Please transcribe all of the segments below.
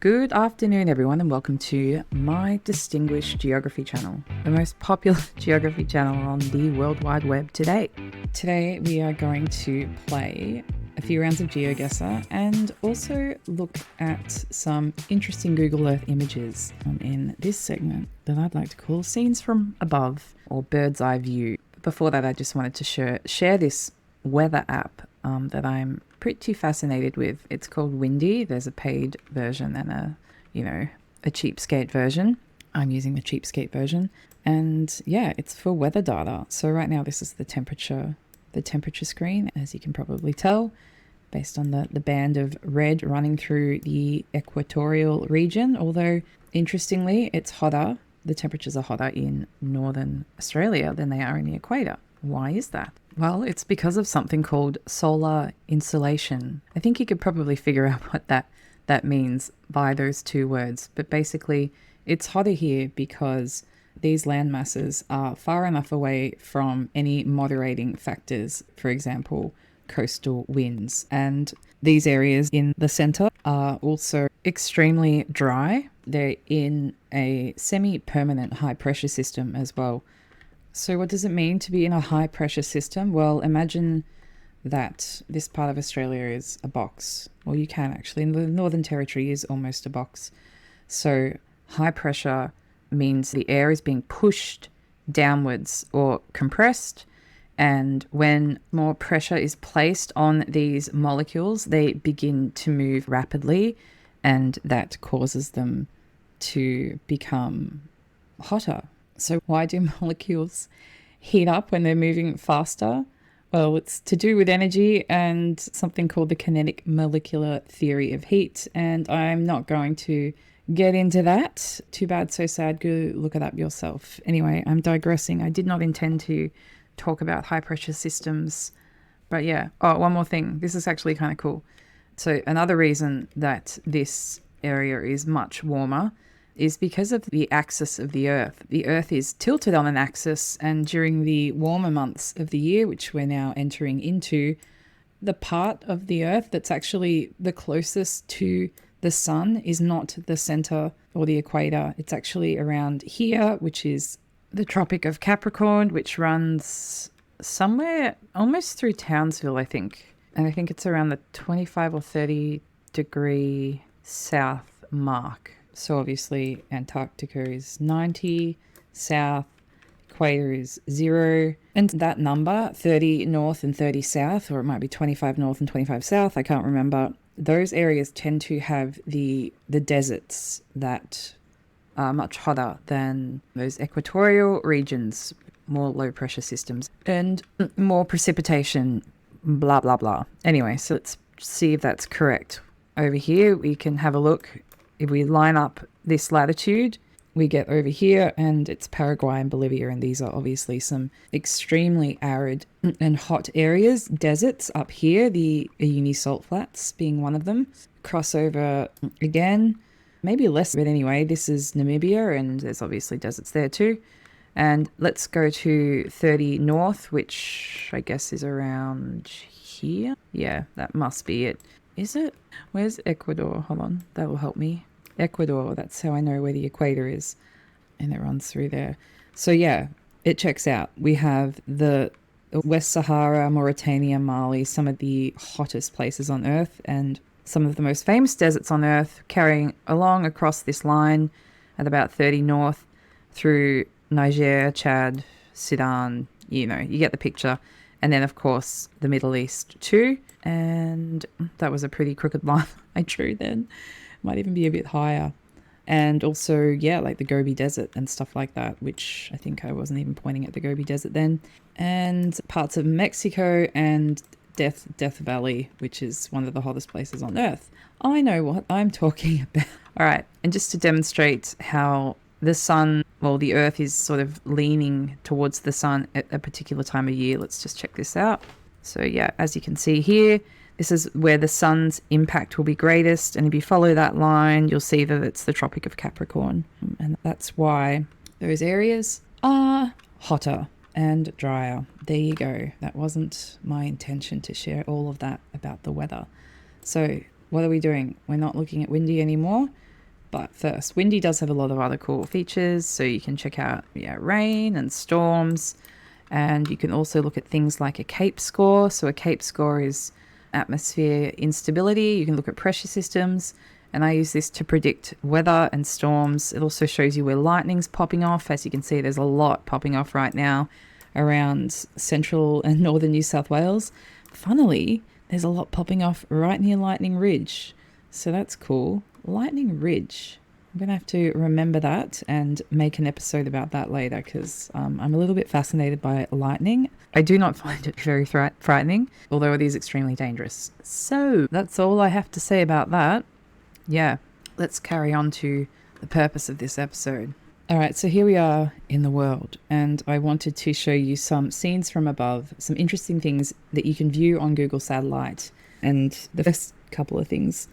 Good afternoon, everyone, and welcome to my distinguished geography channel, the most popular geography channel on the World Wide Web today. Today, we are going to play a few rounds of Geoguessr and also look at some interesting Google Earth images in this segment that I'd like to call Scenes from Above or Bird's Eye View. Before that, I just wanted to share this weather app that I'm pretty fascinated with. It's called Windy. There's a paid version and a cheapskate version. I'm using the cheapskate version, and yeah, it's for weather data. So right now this is the temperature screen, as you can probably tell, based on the band of red running through the equatorial region. Although interestingly, it's hotter. The temperatures are hotter in northern Australia than they are in the equator. Why is that? Well, it's because of something called solar insolation. I think you could probably figure out what that means by those two words. But basically, it's hotter here because these land masses are far enough away from any moderating factors, for example, coastal winds. And these areas in the center are also extremely dry. They're in a semi-permanent high pressure system as well. So what does it mean to be in a high pressure system? Well, imagine that this part of Australia is a box. Well, you can actually. The Northern Territory is almost a box. So high pressure means the air is being pushed downwards or compressed. And when more pressure is placed on these molecules, they begin to move rapidly, and that causes them to become hotter. So why do molecules heat up when they're moving faster? Well, it's to do with energy and something called the kinetic molecular theory of heat. And I'm not going to get into that. Too bad, so sad. Go look it up yourself. Anyway, I'm digressing. I did not intend to talk about high pressure systems. But yeah. Oh, one more thing. This is actually kind of cool. So another reason that this area is much warmer is because of the axis of the Earth. The Earth is tilted on an axis, and during the warmer months of the year, which we're now entering into, the part of the Earth that's actually the closest to the sun is not the center or the equator. It's actually around here, which is the Tropic of Capricorn, which runs somewhere almost through Townsville, I think. And I think it's around the 25 or 30 degree south mark. So obviously Antarctica is 90 south, equator is 0. And that number, 30 north and 30 south, or it might be 25 north and 25 south, I can't remember. Those areas tend to have the deserts that are much hotter than those equatorial regions, more low pressure systems, and more precipitation, blah, blah, blah. Anyway, so let's see if that's correct. Over here, we can have a look. If we line up this latitude, we get over here, and it's Paraguay and Bolivia, and these are obviously some extremely arid and hot areas. Deserts up here, the Uyuni Salt Flats being one of them. Crossover again, maybe less, but anyway, this is Namibia, and there's obviously deserts there too. And let's go to 30 north, which I guess is around here. Yeah, that must be it. Is it? Where's Ecuador? Hold on, that will help me. Ecuador, that's how I know where the equator is. And it runs through there. So yeah, it checks out. We have the West Sahara, Mauritania, Mali, some of the hottest places on Earth, and some of the most famous deserts on Earth, carrying along across this line at about 30 north through Niger, Chad, Sudan, you get the picture. And then, of course, the Middle East too. And that was a pretty crooked line I drew then. Might even be a bit higher. And also, yeah, like the Gobi Desert and stuff like that, which I think I wasn't even pointing at the Gobi Desert then. And parts of Mexico and Death Valley, which is one of the hottest places on Earth. I know what I'm talking about. All right. And just to demonstrate how the sun, well, the Earth is sort of leaning towards the sun at a particular time of year. Let's just check this out. So yeah, as you can see here, this is where the sun's impact will be greatest. And if you follow that line, you'll see that it's the Tropic of Capricorn. And that's why those areas are hotter and drier. There you go. That wasn't my intention to share all of that about the weather. So what are we doing? We're not looking at Windy anymore. But first, Windy does have a lot of other cool features. So you can check out rain and storms. And you can also look at things like a CAPE score. So a CAPE score is atmosphere instability. You can look at pressure systems. And I use this to predict weather and storms. It also shows you where lightning's popping off. As you can see, there's a lot popping off right now around central and northern New South Wales. Funnily, there's a lot popping off right near Lightning Ridge. So that's cool. Lightning Ridge. I'm going to have to remember that and make an episode about that later because I'm a little bit fascinated by lightning. I do not find it very frightening, although it is extremely dangerous. So that's all I have to say about that. Yeah, let's carry on to the purpose of this episode. All right, so here we are in the world, and I wanted to show you some scenes from above, some interesting things that you can view on Google Satellite. And the first couple of things,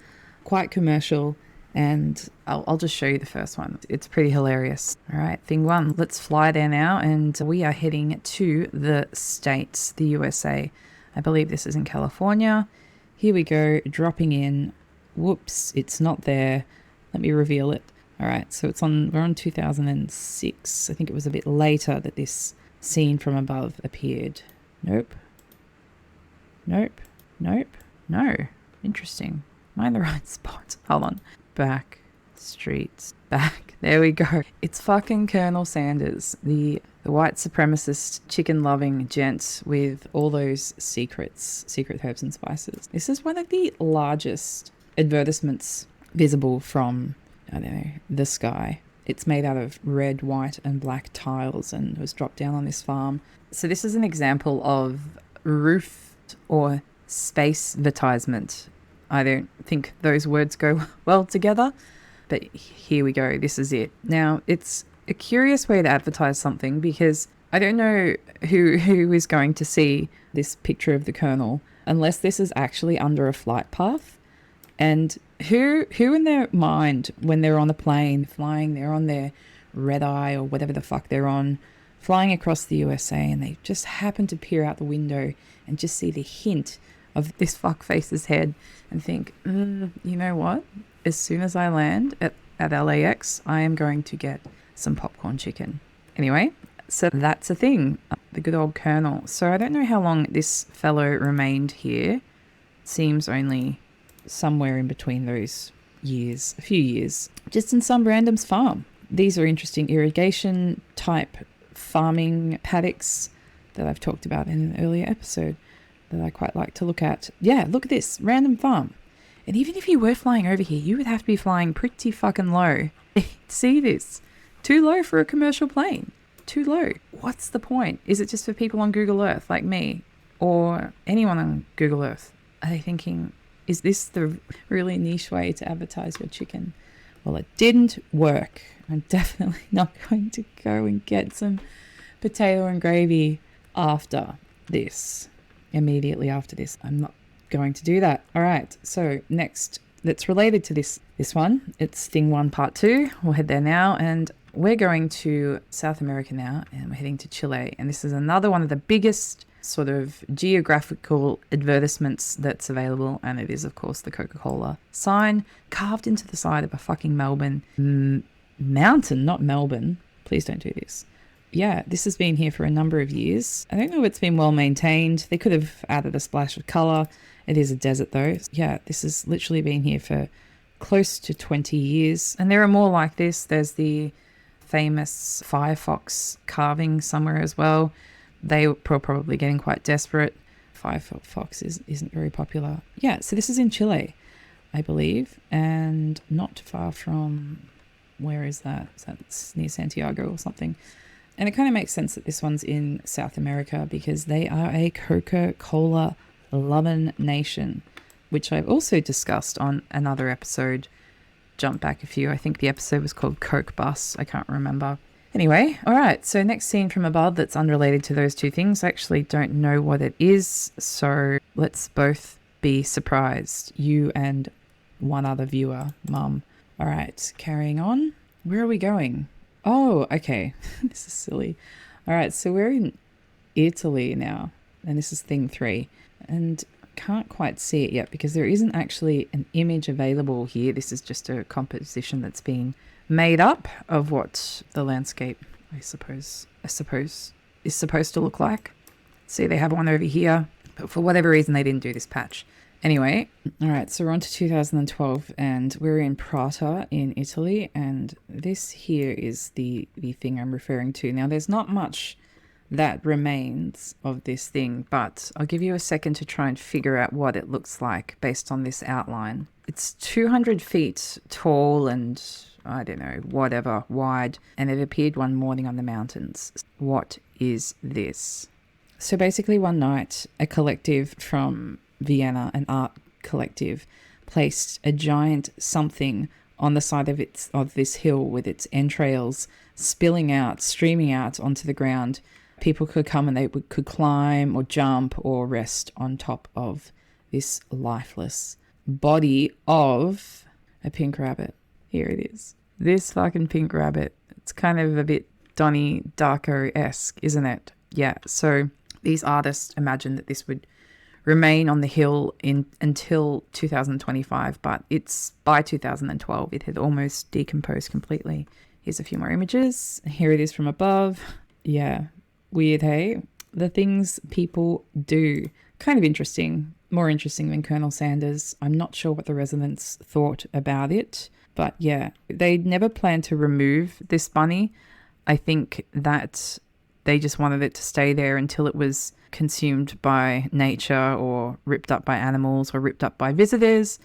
quite commercial, and I'll just show you the first one. It's pretty hilarious. All right, thing one, let's fly there now, and we are heading to the States, the USA. I believe this is in California. Here we go, dropping in. Whoops, it's not there. Let me reveal it. All right, so we're on 2006. I think it was a bit later that this scene from above appeared. Nope. No. Interesting. Am I in the right spot? Hold on. Back. Streets. Back. There we go. It's fucking Colonel Sanders, the white supremacist, chicken-loving gent with all those secret herbs and spices. This is one of the largest advertisements visible from, I don't know, the sky. It's made out of red, white and black tiles and was dropped down on this farm. So this is an example of roof or spacevertisement. I don't think those words go well together, but here we go. This is it. Now, it's a curious way to advertise something because I don't know who is going to see this picture of the Colonel unless this is actually under a flight path. And who in their mind, when they're on a plane flying, they're on their red eye or whatever the fuck they're on, flying across the USA, and they just happen to peer out the window and just see the hint of this fuckface's head and think, you know what? As soon as I land at LAX, I am going to get some popcorn chicken. Anyway, so that's a thing. The good old Colonel. So I don't know how long this fellow remained here. It seems only somewhere in between those years, a few years, just in some random's farm. These are interesting irrigation type farming paddocks that I've talked about in an earlier episode that I quite like to look at. Yeah, look at this random farm. And even if you were flying over here, you would have to be flying pretty fucking low. See this? Too low for a commercial plane. Too low. What's the point? Is it just for people on Google Earth like me or anyone on Google Earth? Are they thinking, is this the really niche way to advertise your chicken? Well, it didn't work. I'm definitely not going to go and get some potato and gravy after this. Immediately after this. I'm not going to do that. All right. So next, that's related to this one. It's thing 1, part 2. We'll head there now. And we're going to South America now. And we're heading to Chile. And this is another one of the biggest sort of geographical advertisements that's available, and it is of course the Coca-Cola sign carved into the side of a fucking Melbourne mountain, not Melbourne. Please don't do this. Yeah, this has been here for a number of years. I don't know if it's been well maintained. They could have added a splash of colour. It is a desert though. Yeah, this has literally been here for close to 20 years. And there are more like this. There's the famous Firefox carving somewhere as well. They were probably getting quite desperate. Firefox isn't very popular. Yeah, so this is in Chile, I believe, and not far from, where is that? Is that near Santiago or something? And it kind of makes sense that this one's in South America because they are a Coca-Cola loving nation, which I've also discussed on another episode. Jump back a few. I think the episode was called Coke Bus. I can't remember. Anyway, all right, so next scene from above that's unrelated to those two things. I actually don't know what it is, so let's both be surprised. You and one other viewer, Mum. All right, carrying on. Where are we going? Oh, okay. This is silly. All right, so we're in Italy now, and this is thing 3. And can't quite see it yet because there isn't actually an image available here. This is just a composition that's been made up of what the landscape, I suppose is supposed to look like. See, they have one over here, but for whatever reason they didn't do this patch. Anyway, all right, so we're on to 2012 and we're in Prata in Italy, and this here is the thing I'm referring to. Now, there's not much that remains of this thing, but I'll give you a second to try and figure out what it looks like based on this outline. It's 200 feet tall and, I don't know, whatever, wide, and it appeared one morning on the mountains. What is this? So basically one night, a collective from Vienna, an art collective, placed a giant something on the side of this hill with its entrails spilling out, streaming out onto the ground. People could come and they could climb or jump or rest on top of this lifeless body of a pink rabbit. Here it is. This fucking pink rabbit. It's kind of a bit Donnie Darko-esque, isn't it? Yeah, so these artists imagined that this would remain on the hill until 2025, but it's by 2012 it had almost decomposed completely. Here's a few more images. Here it is from above. Yeah, weird, hey? The things people do. Kind of interesting. More interesting than Colonel Sanders. I'm not sure what the residents thought about it, but yeah, they never planned to remove this bunny. I think that they just wanted it to stay there until it was consumed by nature or ripped up by animals or ripped up by visitors.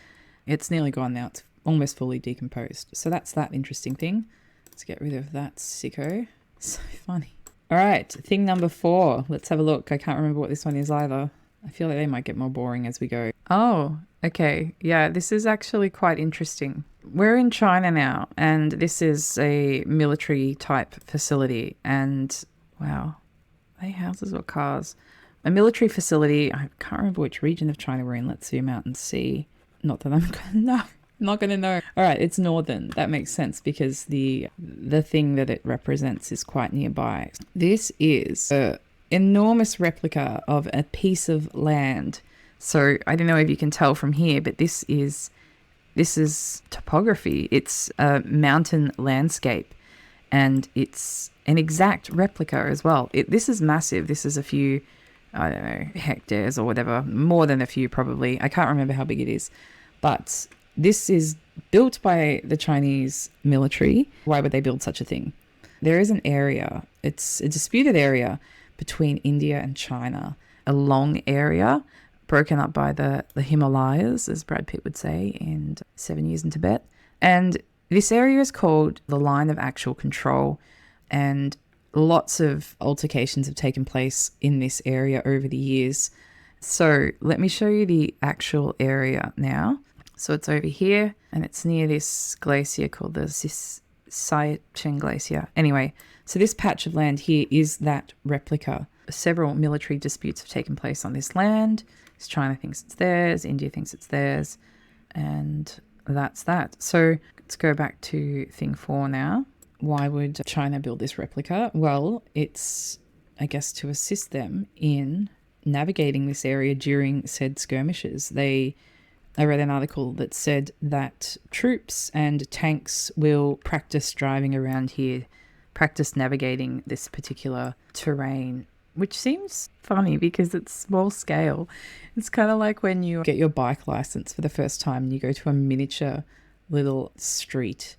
It's nearly gone now. It's almost fully decomposed. So that's that interesting thing. Let's get rid of that sicko. So funny. All right, thing number 4. Let's have a look. I can't remember what this one is either. I feel like they might get more boring as we go. Oh, okay. Yeah, this is actually quite interesting. We're in China now, and this is a military type facility. And wow, are they houses or cars? A military facility. I can't remember which region of China we're in. Let's zoom out and see. Not that I'm gonna know. I'm not gonna know. All right, it's northern. That makes sense because the thing that it represents is quite nearby. This is an enormous replica of a piece of land. So I don't know if you can tell from here, but this is topography. It's a mountain landscape, and it's an exact replica as well. This is massive. This is a few, I don't know, hectares or whatever, more than a few probably. I can't remember how big it is, but this is built by the Chinese military. Why would they build such a thing? There is an area, it's a disputed area between India and China, a long area broken up by the Himalayas, as Brad Pitt would say in 7 Years in Tibet. And this area is called the Line of Actual Control, and lots of altercations have taken place in this area over the years. So let me show you the actual area now. So it's over here, and it's near this glacier called the Siachen Glacier. Anyway, so this patch of land here is that replica. Several military disputes have taken place on this land. China thinks it's theirs, India thinks it's theirs, and that's that. So let's go back to thing 4 now. Why would China build this replica? Well, it's, I guess, to assist them in navigating this area during said skirmishes. I read an article that said that troops and tanks will practice driving around here, practice navigating this particular terrain, which seems funny because it's small scale. It's kind of like when you get your bike license for the first time and you go to a miniature little street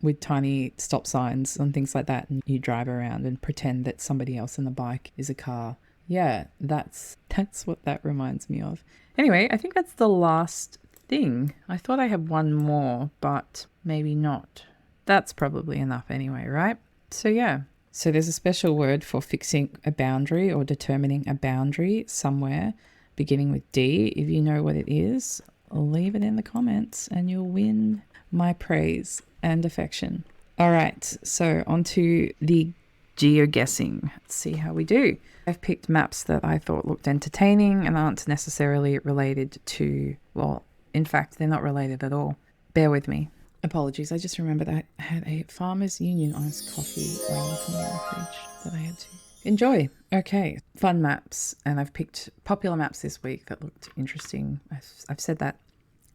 with tiny stop signs and things like that, and you drive around and pretend that somebody else on the bike is a car. Yeah, that's what that reminds me of. Anyway, I think that's the last thing. I thought I had one more, but maybe not. That's probably enough anyway, right? So yeah. So there's a special word for fixing a boundary or determining a boundary somewhere beginning with D. If you know what it is, leave it in the comments and you'll win my praise and affection. All right, so on to the geoguessing. Let's see how we do. I've picked maps that I thought looked entertaining and aren't necessarily related to, well, in fact, they're not related at all. Bear with me. Apologies, I just remembered I had a Farmers Union iced coffee waiting for me in the fridge that I had to Enjoy. Okay, fun maps. And I've picked popular maps this week that looked interesting. I've said that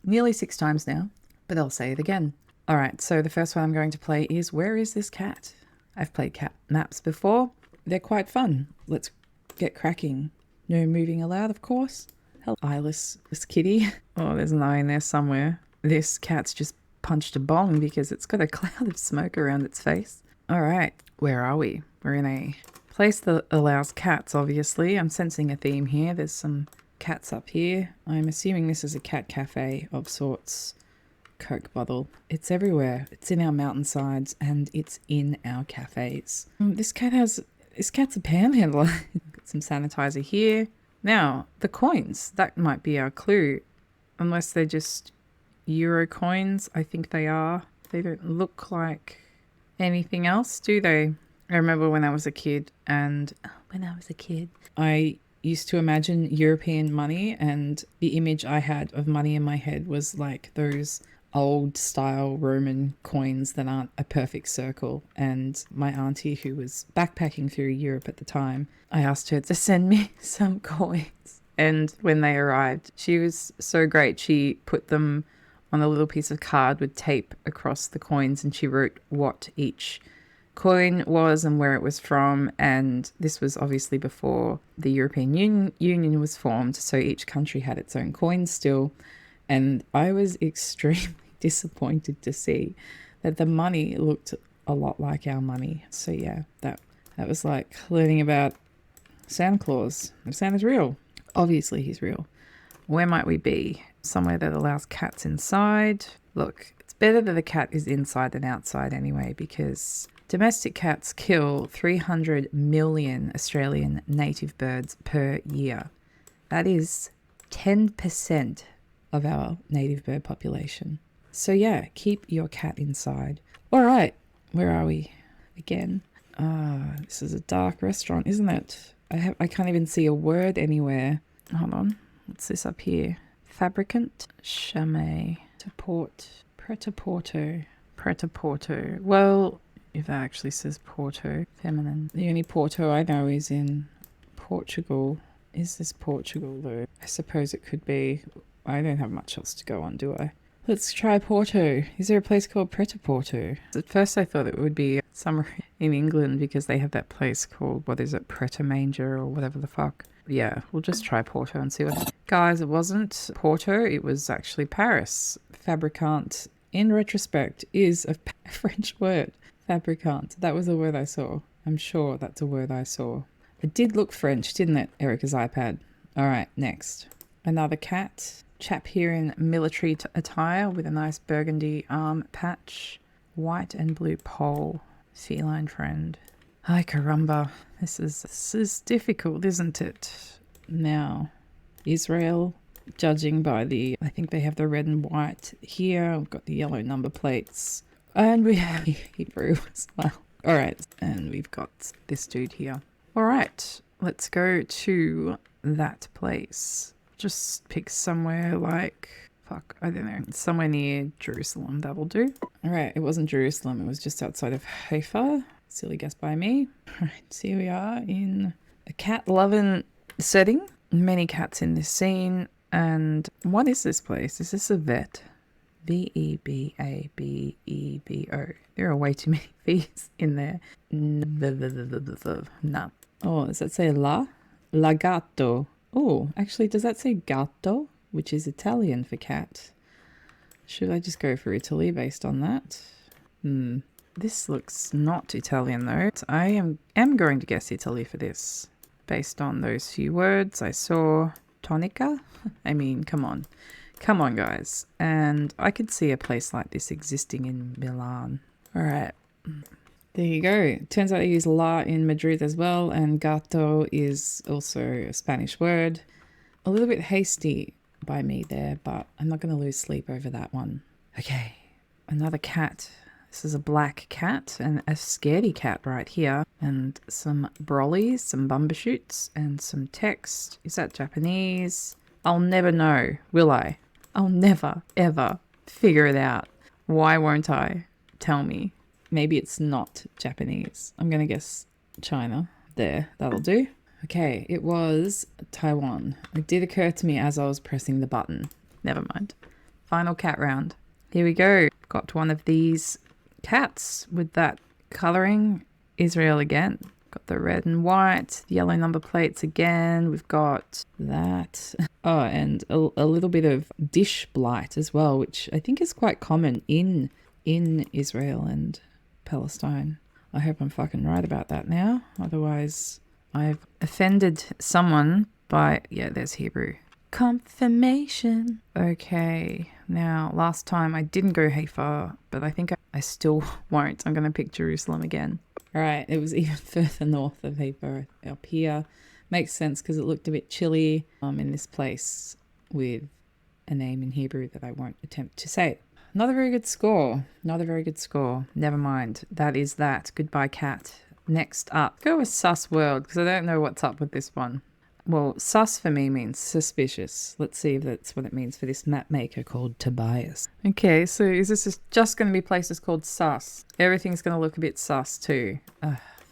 nearly 6 times now, but I'll say it again. All right, so the first one I'm going to play is Where is this cat? I've played cat maps before. They're quite fun. Let's get cracking. No moving allowed, of course. Hello, eyeless this kitty. Oh, there's an eye in there somewhere. This cat's just punched a bong because it's got a cloud of smoke around its face. All right, where are we? We're in a place that allows cats, obviously. I'm sensing a theme here. There's some cats up here. I'm assuming this is a cat cafe of sorts. Coke bottle. It's everywhere. It's in our mountainsides and it's in our cafes. This cat's a panhandler. Got some sanitizer here. Now, the coins. That might be our clue. Unless they're just Euro coins. I think they are. They don't look like anything else, do they? I remember when I was a kid I used to imagine European money, and the image I had of money in my head was like those old style Roman coins that aren't a perfect circle. And my auntie, who was backpacking through Europe at the time, I asked her to send me some coins. And when they arrived, she was so great. She put them on a little piece of card with tape across the coins, and she wrote what each coin was and where it was from. And this was obviously before the European Union was formed, so each country had its own coins still. And I was extremely disappointed to see that the money looked a lot like our money. So yeah, that was like learning about Santa Claus. Santa's real. Obviously he's real. Where might we be? Somewhere that allows cats inside. Look, it's better that the cat is inside than outside anyway, because domestic cats kill 300 million Australian native birds per year. That is 10% of our native bird population. So yeah, keep your cat inside. All right, where are we again? This is a dark restaurant, isn't it? I can't even see a word anywhere. Hold on, what's this up here? Fabricant, Chame, Pret-a-Porter. Well, if that actually says Porto, feminine. The only Porto I know is in Portugal. Is this Portugal though? I suppose it could be. I don't have much else to go on, do I? Let's try Porto. Is there a place called Pret-a-Porter? At first I thought it would be somewhere in England because they have that place called, what is it, Pret-a-Manger or whatever the fuck. Yeah, we'll just try Porto and see what... Guys, it wasn't Porto, it was actually Paris. Fabricant, in retrospect, is a French word. Fabricant. That was a word I saw. I'm sure that's a word I saw. It did look French, didn't it, Erica's iPad? All right, next. Another cat. Chap here in military attire with a nice burgundy arm patch. White and blue pole. Feline friend. Ay caramba. This is difficult, isn't it? Now, Israel, judging by the... I think they have the red and white here. We've got the yellow number plates. And we have Hebrew as well. All right, and we've got this dude here. All right, let's go to that place. Just pick somewhere like, fuck, I don't know, somewhere near Jerusalem. That'll do. All right, it wasn't Jerusalem. It was just outside of Haifa. Silly guess by me. All right, so here we are in a cat-loving setting. Many cats in this scene. And what is this place? Is this a vet? V-E-B-A-B-E-B-O. There are way too many V's in there. Nah. Oh, does that say la? La gatto. Oh, actually, does that say gatto? Which is Italian for cat. Should I just go for Italy based on that? This looks not Italian though. I am going to guess Italy for this. Based on those few words I saw. Tonica? I mean, come on. Come on, guys. And I could see a place like this existing in Milan. All right. There you go. Turns out they use la in Madrid as well. And gato is also a Spanish word. A little bit hasty by me there, but I'm not going to lose sleep over that one. Okay. Another cat. This is a black cat and a scaredy cat right here. And some brollies, some bumbershoot, and some text. Is that Japanese? I'll never know, will I? I'll never, ever figure it out. Why won't I? Tell me. Maybe it's not Japanese. I'm going to guess China. There, that'll do. Okay, it was Taiwan. It did occur to me as I was pressing the button. Never mind. Final cat round. Here we go. Got one of these cats with that colouring. Israel again. Got the red and white, the yellow number plates again. We've got that. Oh, and a little bit of dish blight as well, which I think is quite common in Israel and Palestine. I hope I'm fucking right about that now. Otherwise, I've offended someone by... Yeah, there's Hebrew. Confirmation. Okay, now last time I didn't go Haifa, but I think I still won't. I'm going to pick Jerusalem again. All right, it was even further north of Haifa up here. Makes sense because it looked a bit chilly in this place with a name in Hebrew that I won't attempt to say. Not a very good score. Not a very good score. Never mind. That is that. Goodbye, cat. Next up, go with sus world because I don't know what's up with this one. Well, sus for me means suspicious. Let's see if that's what it means for this map maker called Tobias. Okay, so is this just going to be places called sus? Everything's going to look a bit sus too.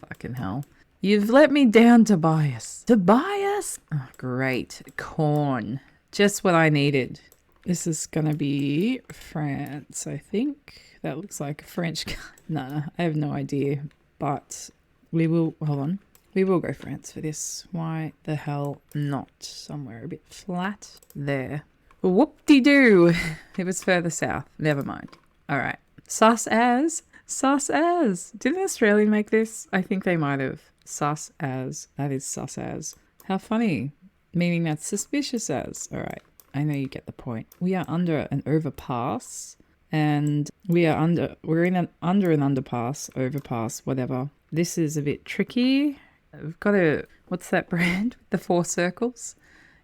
Fucking hell. You've let me down, Tobias. Tobias? Oh, great. Corn. Just what I needed. This is going to be France, I think. That looks like a French... No, I have no idea. But we will... Hold on. We will go France for this. Why the hell not? Somewhere a bit flat. There. Whoop-de-doo. It was further south. Never mind. All right. Sus as. Sus as. Did an Australian make this? I think they might have. Sus as. That is sus as. How funny. Meaning that's suspicious as. All right. I know you get the point. We are under an overpass. And we're under an underpass, overpass, whatever. This is a bit tricky. We've got a, what's that brand with the 4 circles?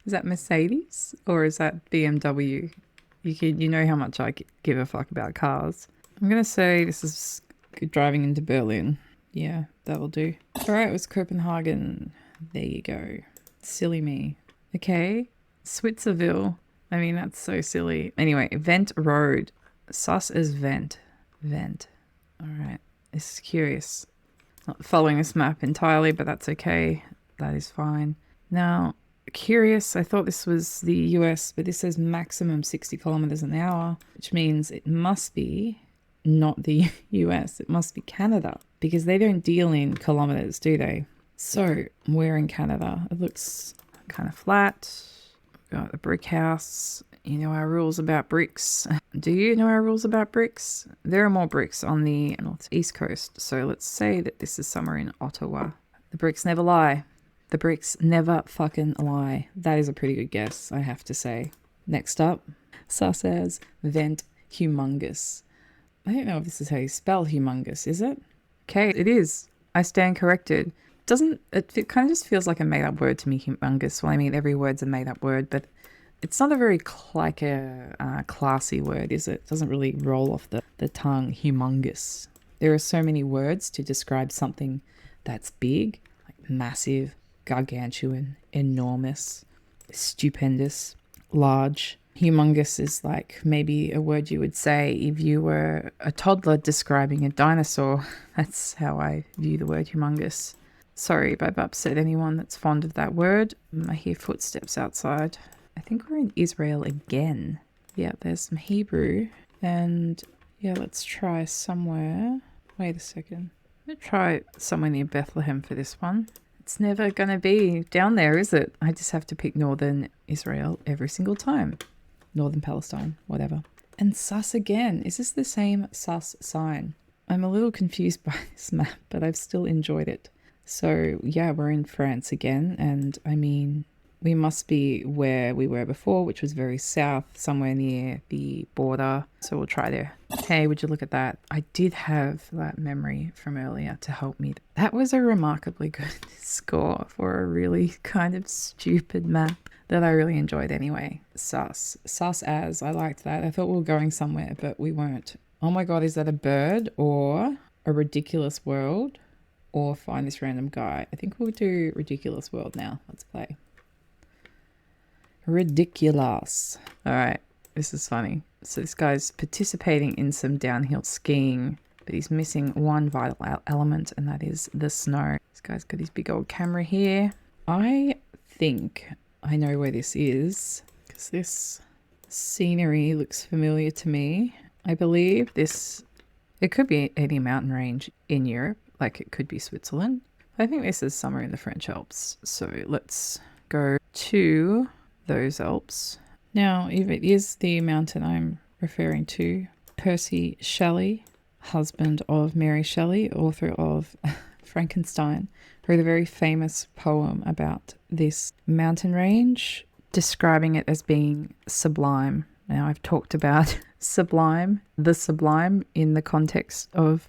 Is that Mercedes or is that BMW? You know how much I give a fuck about cars. I'm going to say this is driving into Berlin. Yeah, that'll do. All right, it was Copenhagen. There you go. Silly me. Okay, Switzerville. I mean, that's so silly. Anyway, Vent Road. Sus as Vent. Vent. All right, this is curious. Not following this map entirely, but that's okay. That is fine. Now, curious, I thought this was the US, but this says maximum 60 kilometers an hour, which means it must be not the US. It must be Canada because they don't deal in kilometers, do they? So we're in Canada. It looks kind of flat. We've got a brick house. You know our rules about bricks. Do you know our rules about bricks? There are more bricks on the northeast coast. So let's say that this is somewhere in Ottawa. The bricks never lie. The bricks never fucking lie. That is a pretty good guess, I have to say. Next up, sus as Vent Humongous. I don't know if this is how you spell humongous, is it? Okay, it is. I stand corrected. It kind of just feels like a made-up word to me, humongous. Well, I mean, every word's a made-up word, but it's not a very classy word, is it? It doesn't really roll off the tongue, humongous. There are so many words to describe something that's big, like massive, gargantuan, enormous, stupendous, large. Humongous is like maybe a word you would say if you were a toddler describing a dinosaur. That's how I view the word humongous. Sorry if I've upset anyone that's fond of that word. I hear footsteps outside. I think we're in Israel again. Yeah, there's some Hebrew. And yeah, let's try somewhere. Wait a second. I'm going to try somewhere near Bethlehem for this one. It's never going to be down there, is it? I just have to pick northern Israel every single time. Northern Palestine, whatever. And sus again. Is this the same sus sign? I'm a little confused by this map, but I've still enjoyed it. So yeah, we're in France again. And I mean... we must be where we were before, which was very south, somewhere near the border. So we'll try there. Hey, would you look at that? I did have that memory from earlier to help me. That was a remarkably good score for a really kind of stupid map that I really enjoyed anyway. Sus. Sus as. I liked that. I thought we were going somewhere, but we weren't. Oh my God, is that a bird or a ridiculous world or find this random guy? I think we'll do ridiculous world now. Let's play. Ridiculous. All right, this is funny. So this guy's participating in some downhill skiing but he's missing one vital element, and that is the snow. This guy's got his big old camera here. I think I know where this is because this scenery looks familiar to me. I believe this, it could be any mountain range in Europe, like it could be Switzerland. I think this is somewhere in the French Alps. So let's go to those Alps. Now, if it is the mountain I'm referring to, Percy Shelley, husband of Mary Shelley, author of Frankenstein, wrote a very famous poem about this mountain range, describing it as being sublime. Now, I've talked about the sublime in the context of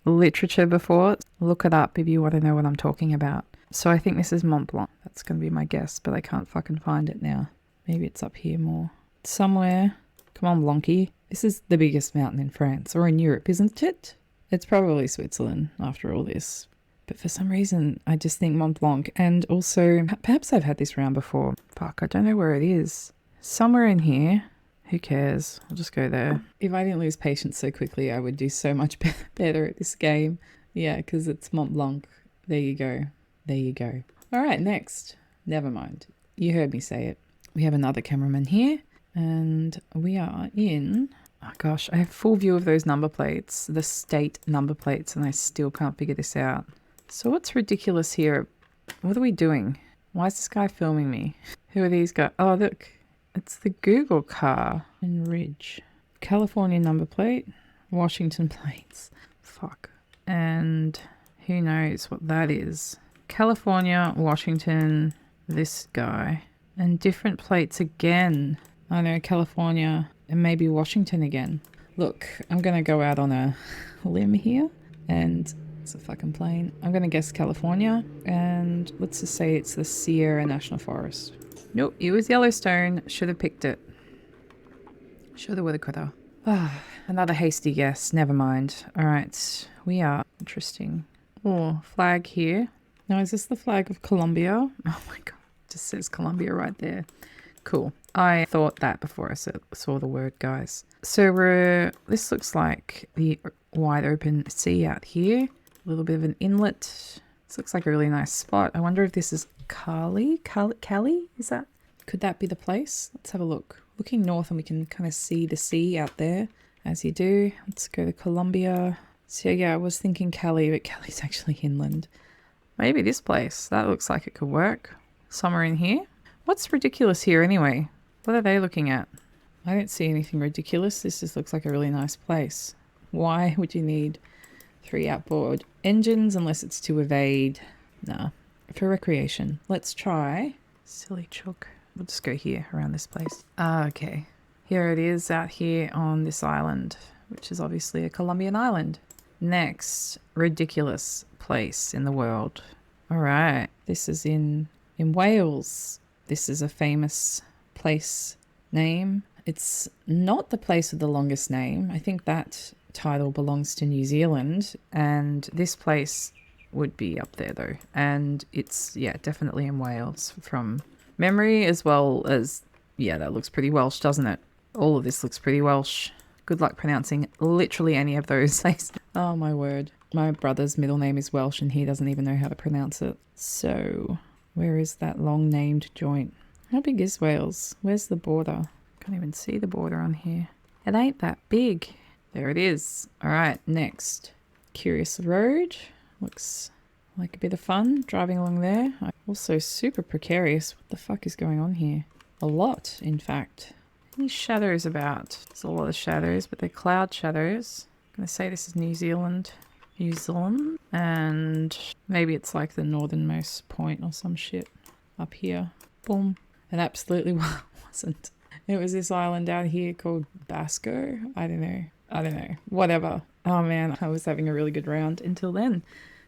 literature before. Look it up if you want to know what I'm talking about. So I think this is Mont Blanc. That's going to be my guess, but I can't fucking find it now. Maybe it's up here more. Somewhere. Come on, Blancy. This is the biggest mountain in France, or in Europe, isn't it? It's probably Switzerland after all this. But for some reason, I just think Mont Blanc. And also, perhaps I've had this round before. Fuck, I don't know where it is. Somewhere in here. Who cares? I'll just go there. If I didn't lose patience so quickly, I would do so much better at this game. Yeah, because it's Mont Blanc. There you go. There you go. All right, next. Never mind. You heard me say it. We have another cameraman here. And we are in... Oh gosh, I have full view of those number plates. The state number plates. And I still can't figure this out. So what's ridiculous here? What are we doing? Why is this guy filming me? Who are these guys? Oh, look. It's the Google car in Ridge. California number plate. Washington plates. Fuck. And who knows what that is. California, Washington, this guy. And different plates again. I know, California and maybe Washington again. Look, I'm going to go out on a limb here. And it's a fucking plane. I'm going to guess California. And let's just say it's the Sierra National Forest. Nope, it was Yellowstone. Should have picked it. Shoulda, woulda, coulda. Another hasty guess. Never mind. All right, we are. Interesting. Oh, flag here. Now, is this the flag of Colombia? Oh my god, it just says Colombia right there. Cool. I thought that before I saw the word, guys. So this looks like the wide open sea out here. A little bit of an inlet. This looks like a really nice spot. I wonder if this is Cali? Is that? Could that be the place? Let's have a look. Looking north and we can kind of see the sea out there as you do. Let's go to Colombia. So yeah, I was thinking Cali, but Cali's actually inland. Maybe this place. That looks like it could work. Somewhere in here. What's ridiculous here anyway? What are they looking at? I don't see anything ridiculous. This just looks like a really nice place. Why would you need 3 outboard engines unless it's to evade? Nah. For recreation. Let's try. Silly chook. We'll just go here around this place. Okay. Here it is out here on this island, which is obviously a Colombian island. Next, ridiculous place in the world. All right. This is in Wales. This is a famous place name. It's not the place with the longest name. I think that title belongs to New Zealand, and this place would be up there though. And it's, yeah, definitely in Wales from memory, as well as, yeah, that looks pretty Welsh, doesn't it? All of this looks pretty Welsh. Good luck pronouncing literally any of those. Oh my word. My brother's middle name is Welsh and he doesn't even know how to pronounce it. So where is that long named joint? How big is Wales? Where's the border? Can't even see the border on here. It ain't that big. There it is. All right, next. Curious Road. Looks like a bit of fun driving along there. Also super precarious. What the fuck is going on here? A lot, in fact. Any shadows about? There's a lot of shadows, but they're cloud shadows. I'm going to say this is New Zealand. New Zealand. And maybe it's like the northernmost point or some shit up here. Boom. It absolutely wasn't. It was this island out here called Basco. I don't know. Whatever. Oh man, I was having a really good round until then.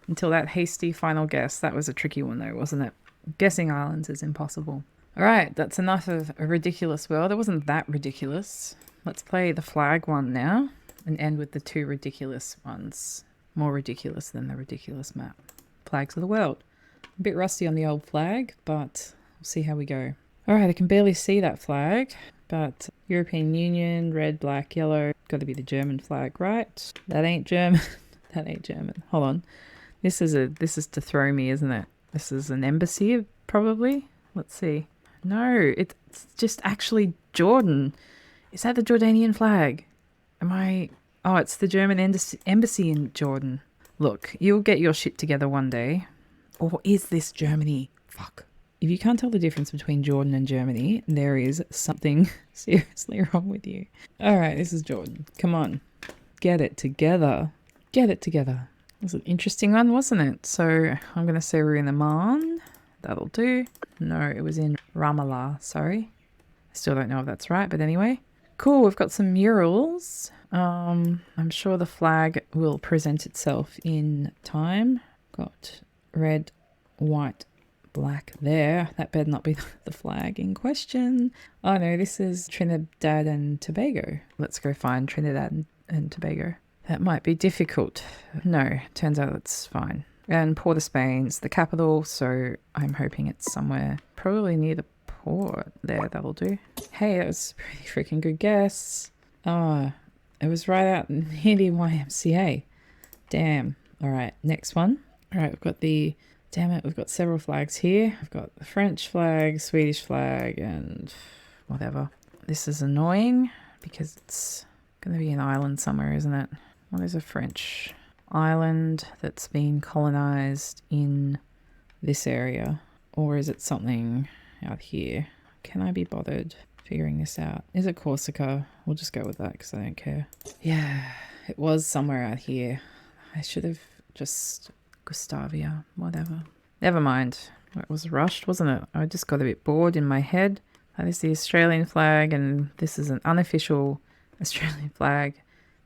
Until that hasty final guess. That was a tricky one though, wasn't it? Guessing islands is impossible. All right, that's enough of a ridiculous world. It wasn't that ridiculous. Let's play the flag one now and end with the 2 ridiculous ones. More ridiculous than the ridiculous map. Flags of the world. A bit rusty on the old flag, but we'll see how we go. All right, I can barely see that flag. But European Union, red, black, yellow. Got to be the German flag, right? That ain't German. That ain't German. Hold on. This is to throw me, isn't it? This is an embassy, probably. Let's see. No, it's just actually Jordan. Is that the Jordanian flag? Am I... Oh, it's the German embassy in Jordan. Look, you'll get your shit together one day. Or is this Germany? Fuck. If you can't tell the difference between Jordan and Germany, there is something seriously wrong with you. All right, this is Jordan. Come on. Get it together. Get it together. It was an interesting one, wasn't it? So I'm going to say we're in Amman. That'll do. No, it was in Ramallah. Sorry. I still don't know if that's right, but anyway. Cool, we've got some murals. I'm sure the flag will present itself in time. Got red, white, black there. That better not be the flag in question. Oh no, this is Trinidad and Tobago. Let's go find Trinidad and Tobago. That might be difficult. No, turns out it's fine. And Port of Spain's the capital, so I'm hoping it's somewhere probably near the port. There, that'll do. Hey, that was a pretty freaking good guess. Oh, it was right out near the YMCA. Damn. All right, next one. All right, we've got the... Damn it, we've got several flags here. I've got the French flag, Swedish flag, and whatever. This is annoying because it's going to be an island somewhere, isn't it? What is a French island that's been colonized in this area? Or is it something out here? Can I be bothered figuring this out? Is it Corsica? We'll just go with that because I don't care. Yeah, it was somewhere out here. I should have just... Gustavia, whatever. Never mind. It was rushed, wasn't it? I just got a bit bored in my head. That is the Australian flag, and this is an unofficial Australian flag.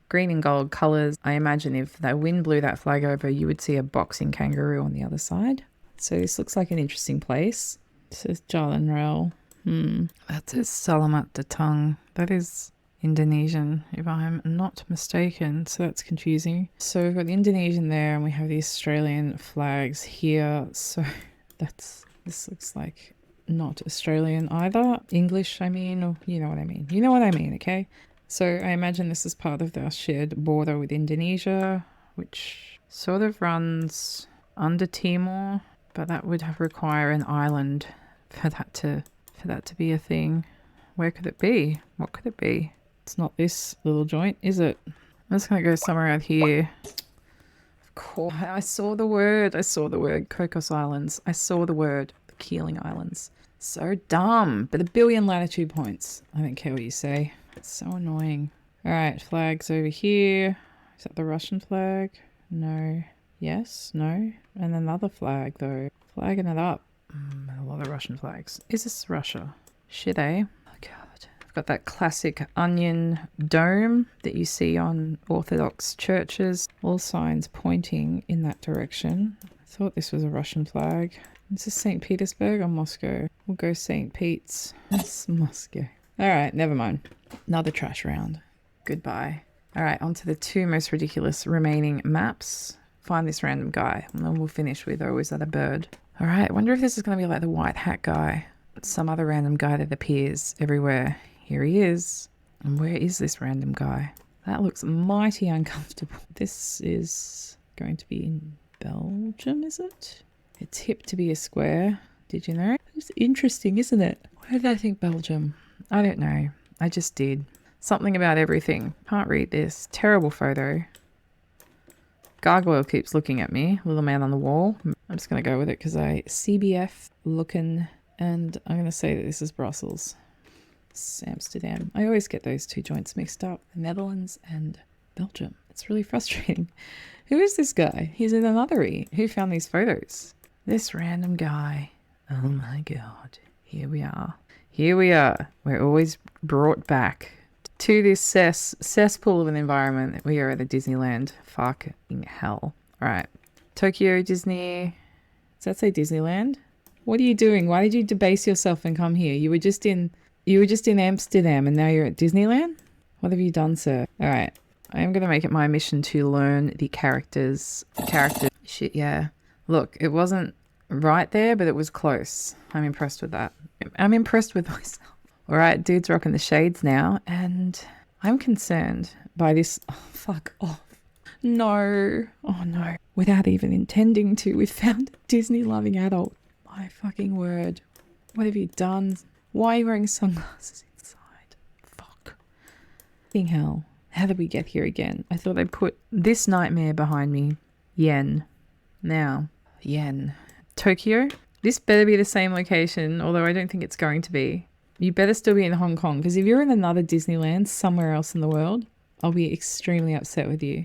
Green and gold colours. I imagine if the wind blew that flag over, you would see a boxing kangaroo on the other side. So this looks like an interesting place. This is Jalan Rail. That is Selamat Datang. That is Indonesian, if I'm not mistaken, so that's confusing. So we've got the Indonesian there, and we have the Australian flags here. So this looks like not Australian either. English, I mean, or you know what I mean. You know what I mean, okay? So I imagine this is part of our shared border with Indonesia, which sort of runs under Timor, but that would require an island for that to be a thing. Where could it be? What could it be? It's not this little joint, is it? I'm just going to go somewhere out here. Of course, I saw the word. Cocos Islands. I saw the word. The Keeling Islands. So dumb. But 1 billion latitude points. I don't care what you say. It's so annoying. Alright, flags over here. Is that the Russian flag? No. Yes? No? And another flag, though. Flagging it up. A lot of Russian flags. Is this Russia? Should I? Oh, God. I've got that classic onion dome that you see on Orthodox churches. All signs pointing in that direction. I thought this was a Russian flag. Is this St. Petersburg or Moscow? We'll go St. Pete's. That's Moscow. Alright, never mind. Another trash round. Goodbye. Alright, on to the 2 most ridiculous remaining maps. Find this random guy. And then we'll finish with, oh, is that a bird? Alright, I wonder if this is going to be like the white hat guy. Some other random guy that appears everywhere. Here he is. And where is this random guy? That looks mighty uncomfortable. This is going to be in Belgium, is it? It's hip to be a square. Did you know? It's interesting, isn't it? Why did I think Belgium? I don't know. I just did. Something about everything. Can't read this. Terrible photo. Gargoyle keeps looking at me. Little man on the wall. I'm just going to go with it because I CBF looking, and I'm going to say that this is Brussels. It's Amsterdam. I always get those 2 joints mixed up. The Netherlands and Belgium. It's really frustrating. Who is this guy? He's in another E. Who found these photos? This random guy. Oh my God. Here we are. Here we are. We're always brought back to this cesspool of an environment. We are at the Disneyland. Fucking hell. All right. Tokyo, Disney. Does that say Disneyland? What are you doing? Why did you debase yourself and come here? You were just in Amsterdam and now you're at Disneyland? What have you done, sir? All right. I am going to make it my mission to learn the characters. Shit, yeah. Look, it wasn't right there, but it was close. I'm impressed with that. I'm impressed with myself. All right, dude's rocking the shades now, and I'm concerned by this. Oh, fuck off. No. Oh, no. Without even intending to, we found a Disney-loving adult. My fucking word. What have you done? Why are you wearing sunglasses inside? Fuck. Fucking hell. How did we get here again? I thought I'd put this nightmare behind me. Yen. Now. Yen. Tokyo. This better be the same location, although I don't think it's going to be. You better still be in Hong Kong, because if you're in another Disneyland somewhere else in the world, I'll be extremely upset with you.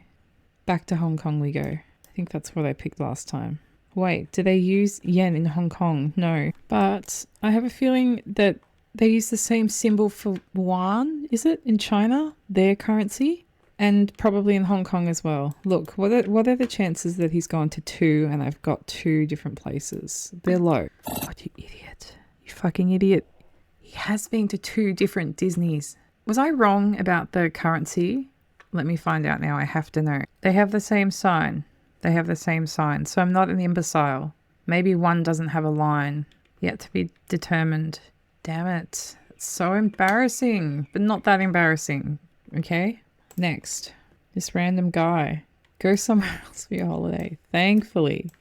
Back to Hong Kong we go. I think that's what I picked last time. Wait, do they use yen in Hong Kong? No. But I have a feeling that they use the same symbol for yuan, is it, in China? Their currency? And probably in Hong Kong as well. Look, what are the chances that he's gone to 2 and I've got 2 different places? They're low. Oh, you idiot. You fucking idiot. He has been to 2 different Disneys. Was I wrong about the currency? Let me find out now. I have to know. They have the same sign. They have the same sign. So I'm not an imbecile. Maybe one doesn't have a line. Yet to be determined. Damn it. It's so embarrassing. But not that embarrassing. Okay? Next. This random guy. Go somewhere else for your holiday. Thankfully.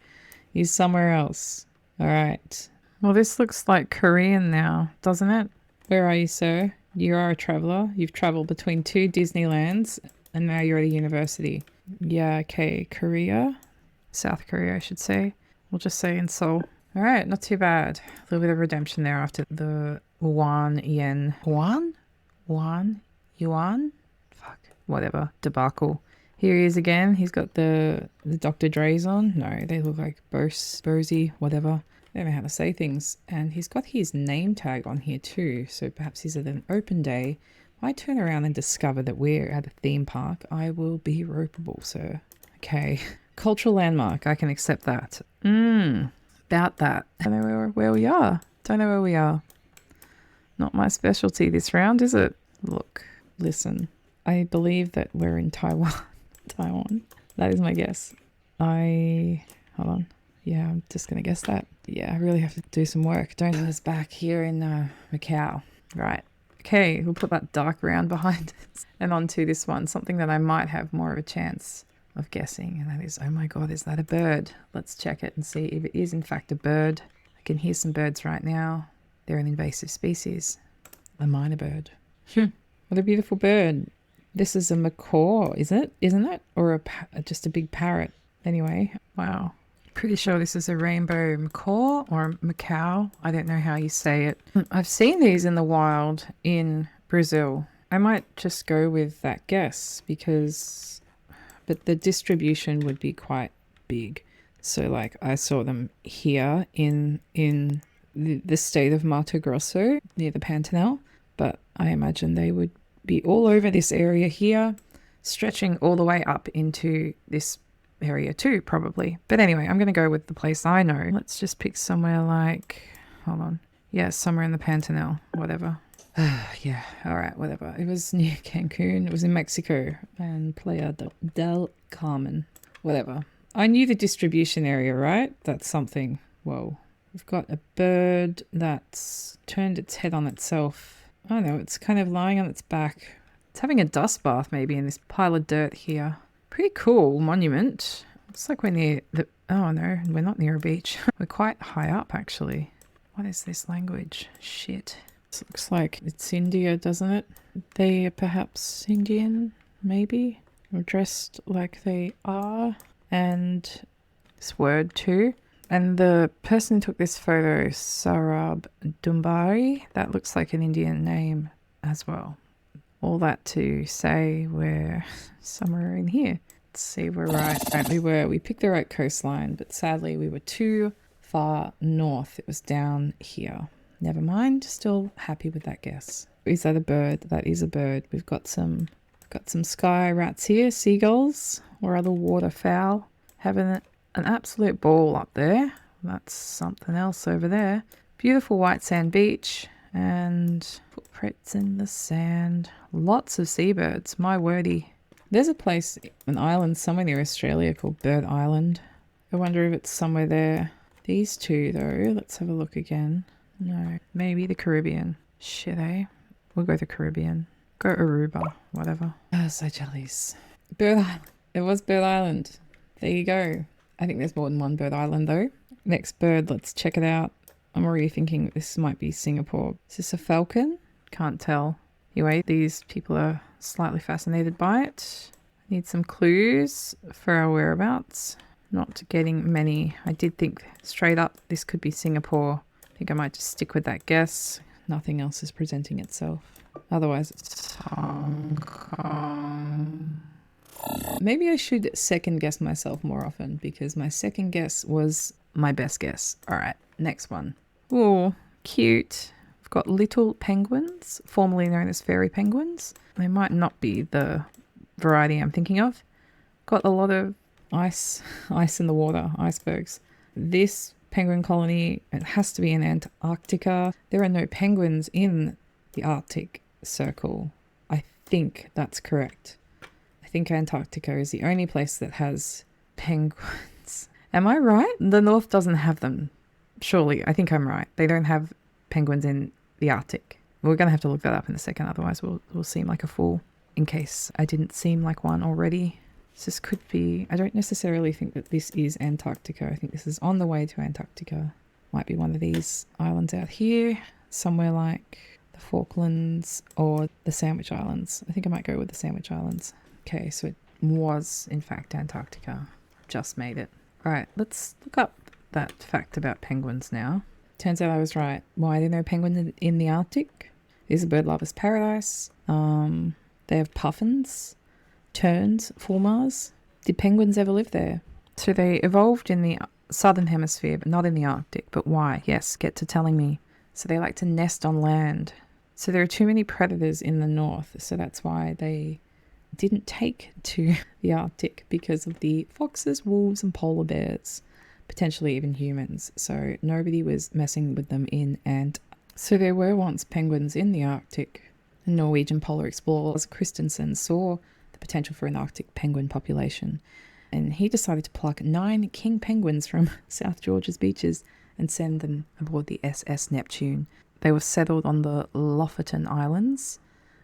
He's somewhere else. Alright. Well, this looks like Korean now, doesn't it? Where are you, sir? You are a traveller. You've travelled between 2 Disneylands and now you're at a university. Yeah, okay. Korea? South Korea, I should say. We'll just say in Seoul. All right, not too bad. A little bit of redemption there after the yuan, yen. Yuan? Fuck, whatever. Debacle. Here he is again. He's got the Dr. Dre's on. No, they look like Bozy, whatever. I don't know how to say things. And he's got his name tag on here too. So perhaps he's at an open day. If I turn around and discover that we're at a theme park, I will be ropeable, sir. Okay. Cultural landmark. I can accept that. About that. I don't know where we are. Don't know where we are. Not my specialty this round, is it? Look, listen. I believe that we're in Taiwan. Taiwan. That is my guess. Hold on. Yeah, I'm just going to guess that. Yeah, I really have to do some work. Don't let us back here in Macau. Right. Okay, we'll put that dark round behind us. And onto this one, something that I might have more of a chance of guessing. And that is, oh my God, is that a bird? Let's check it and see if it is in fact a bird. I can hear some birds right now. They're an invasive species. A minor bird. What a beautiful bird. This is a macaw, isn't it? Or just a big parrot. Anyway, wow. Pretty sure this is a rainbow macaw or Macau. I don't know how you say it. I've seen these in the wild in Brazil. I might just go with that guess but the distribution would be quite big. So like I saw them here in the state of Mato Grosso near the Pantanal, but I imagine they would be all over this area here, stretching all the way up into this area too, probably. But anyway, I'm going to go with the place I know. Let's just pick somewhere like, hold on. Yeah, somewhere in the Pantanal, whatever. Yeah, all right, whatever. It was near Cancun. It was in Mexico and Playa del Carmen, whatever. I knew the distribution area, right? That's something. Whoa. We've got a bird that's turned its head on itself. I don't know, it's kind of lying on its back. It's having a dust bath maybe in this pile of dirt here. Pretty cool monument. Looks like we're near oh no, we're not near a beach. We're quite high up actually. What is this language? Shit. This looks like it's India, doesn't it? They are perhaps Indian, maybe? Or dressed like they are. And this word too. And the person who took this photo, Sarab Dumbari, that looks like an Indian name as well. All that to say we're somewhere in here. Let's see if we're right. We picked the right coastline, but sadly we were too far north. It was down here. Never mind, still happy with that guess. Is that a bird? That is a bird. We've got some sky rats here, seagulls or other waterfowl having an absolute ball up there. That's something else over there. Beautiful white sand beach and footprints in the sand. Lots of seabirds, my wordy. There's a place, an island somewhere near Australia called Bird Island. I wonder if it's somewhere there. These two though, let's have a look again. No, maybe the Caribbean. Shit, eh? We'll go the Caribbean. Go Aruba, whatever. Ah, Seychelles. Bird Island. It was Bird Island. There you go. I think there's more than one Bird Island though. Next bird, let's check it out. I'm already thinking this might be Singapore. Is this a falcon? Can't tell. Anyway, these people are slightly fascinated by it. Need some clues for our whereabouts. Not getting many. I did think straight up this could be Singapore. I think I might just stick with that guess. Nothing else is presenting itself. Otherwise it's Hong Kong. Maybe I should second guess myself more often because my second guess was my best guess. All right, next one. Oh, cute. I've got little penguins, formerly known as fairy penguins. They might not be the variety I'm thinking of. Got a lot of ice in the water, icebergs. This penguin colony, it has to be in Antarctica. There are no penguins in the Arctic Circle. I think that's correct. I think Antarctica is the only place that has penguins. Am I right? The North doesn't have them. Surely, I think I'm right. They don't have penguins in the Arctic. We're going to have to look that up in a second, otherwise we'll seem like a fool. In case I didn't seem like one already. So this could be... I don't necessarily think that this is Antarctica. I think this is on the way to Antarctica. Might be one of these islands out here. Somewhere like the Falklands or the Sandwich Islands. I think I might go with the Sandwich Islands. Okay, so it was in fact Antarctica. Just made it. Alright, let's look up that fact about penguins now. Turns out I was right. Why are there no penguins in the Arctic? This is a bird lover's paradise. They have puffins, terns, fulmars. Did penguins ever live there? So they evolved in the southern hemisphere, but not in the Arctic. But why? Yes, get to telling me. So they like to nest on land. So there are too many predators in the north. So that's why they didn't take to the Arctic, because of the foxes, wolves, and polar bears. Potentially even humans. So nobody was messing with them in Antarctica. So there were once penguins in the Arctic. The Norwegian polar explorer Christensen saw the potential for an Arctic penguin population, and he decided to pluck 9 king penguins from South Georgia's beaches and send them aboard the SS Neptune. They were settled on the Lofoten Islands,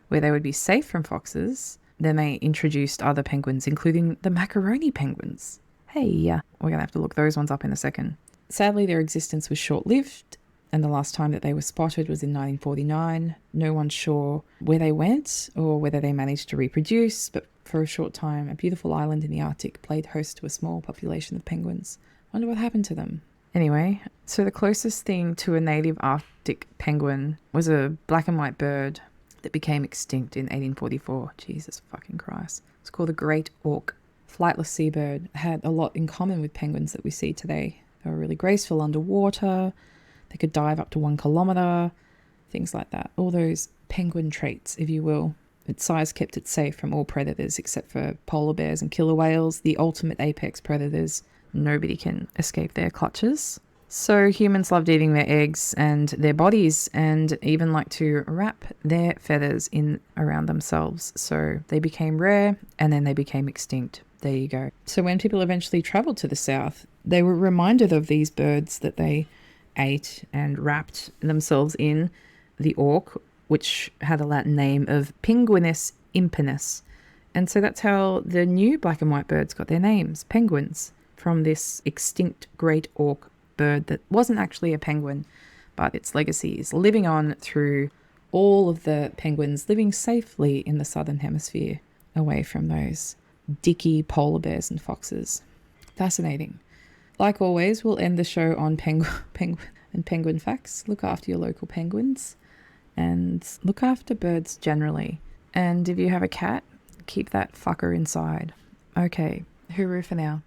where they would be safe from foxes. Then they introduced other penguins, including the macaroni penguins. Hey, we're going to have to look those ones up in a second. Sadly, their existence was short-lived, and the last time that they were spotted was in 1949. No one's sure where they went or whether they managed to reproduce, but for a short time, a beautiful island in the Arctic played host to a small population of penguins. Wonder what happened to them. Anyway, so the closest thing to a native Arctic penguin was a black and white bird that became extinct in 1844. Jesus fucking Christ. It's called the great auk. Flightless seabird. Had a lot in common with penguins that we see today. They were really graceful underwater. They could dive up to 1 kilometer, things like that. All those penguin traits, if you will. Its size kept it safe from all predators except for polar bears and killer whales, the ultimate apex predators. Nobody can escape their clutches. So humans loved eating their eggs and their bodies, and even like to wrap their feathers in around themselves. So they became rare and then they became extinct. There you go. So when people eventually traveled to the south, they were reminded of these birds that they ate and wrapped themselves in, the auk, which had a Latin name of Pinguinus impinus. And so that's how the new black and white birds got their names, penguins, from this extinct great auk bird that wasn't actually a penguin, but its legacy is living on through all of the penguins living safely in the southern hemisphere, away from those dicky polar bears and foxes. Fascinating. Like always, we'll end the show on penguin facts. Look after your local penguins and look after birds generally. And if you have a cat, keep that fucker inside. Okay, hooroo for now.